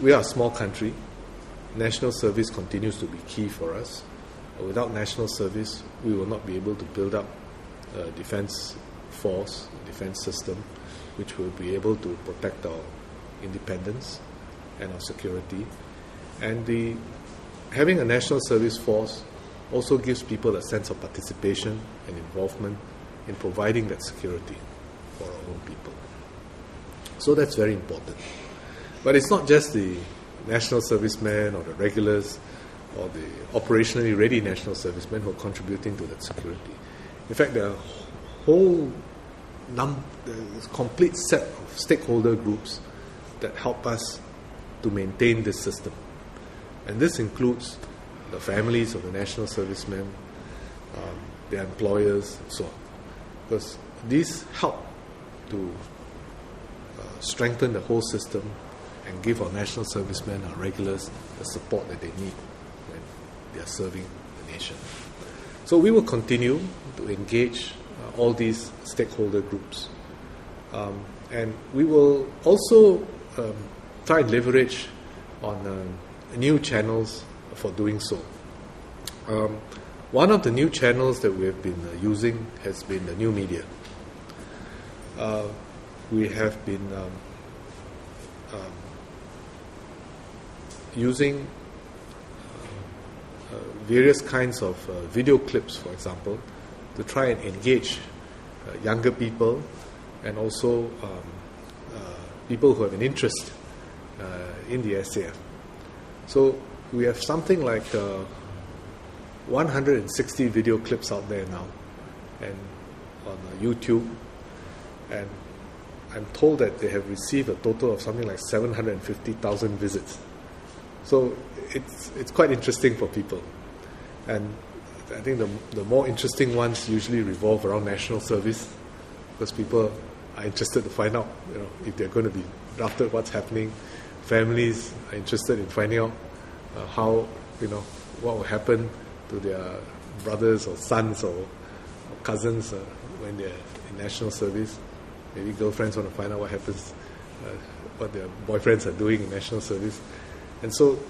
we are a small country. National service continues to be key for us. Without national service, we will not be able to build up a defense force, a defense system, which will be able to protect our independence and our security. And having a national service force also gives people a sense of participation and involvement in providing that security for our own people. So that's very important. But it's not just the national servicemen or the regulars or the operationally ready national servicemen who are contributing to that security. In fact, there are whole complete set of stakeholder groups that help us to maintain this system. And this includes the families of the national servicemen, their employers, and so on. Because these help to strengthen the whole system and give our national servicemen, our regulars, the support that they need when they are serving the nation. So we will continue to engage all these stakeholder groups. And we will also try and leverage on new channels for doing so. One of the new channels that we have been using has been the new media. We have been using various kinds of video clips, for example, to try and engage younger people and also people who have an interest in the SAF. So we have something like 160 video clips out there now, and on YouTube, and I'm told that they have received a total of something like 750,000 visits. So it's quite interesting for people, and I think the more interesting ones usually revolve around national service, because people are interested to find out, if they're going to be drafted, what's happening. Families are interested in finding out how, what will happen to their brothers or sons or cousins when they're in national service. Maybe girlfriends want to find out what happens, what their boyfriends are doing in national service. And so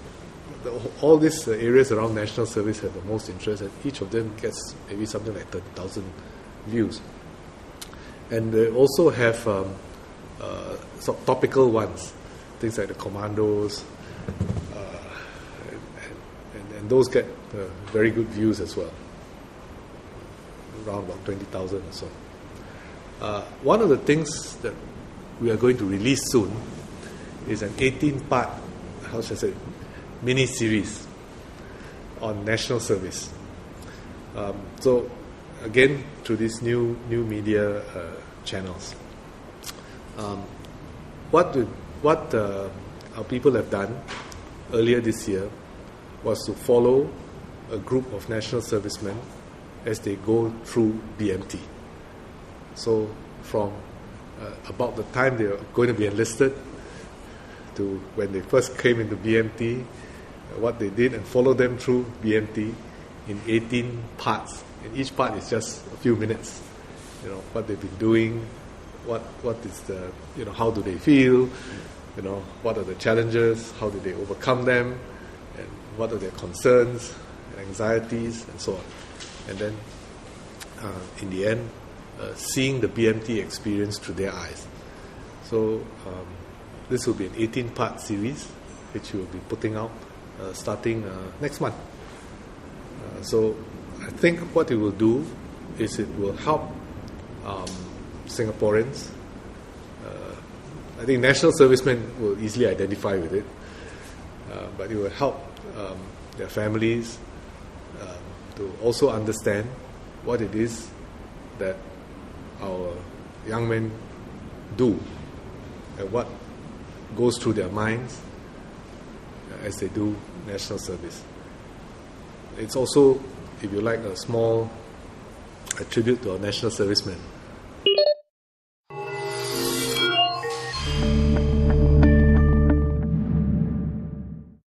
all these areas around national service have the most interest, and each of them gets maybe something like 30,000 views. And they also have sort of topical ones, things like the commandos, and those get very good views as well, around about 20,000 or so. One of the things that we are going to release soon is an 18-part, mini-series on national service. So again, through these new media channels. What our people have done earlier this year was to follow a group of national servicemen as they go through BMT. So from about the time they are going to be enlisted to when they first came into BMT, what they did, and follow them through BMT in 18 parts. And each part is just a few minutes. What they've been doing, what is the, how do they feel, what are the challenges, how do they overcome them, and what are their concerns, anxieties, and so on. And then in the end, seeing the BMT experience through their eyes. So this will be an 18-part series, which we will be putting out starting next month. So I think what it will do is it will help Singaporeans. I think national servicemen will easily identify with it, but it will help their families to also understand what it is that our young men do and what goes through their minds as they do national service. It's also, if you like, a small tribute to our national servicemen.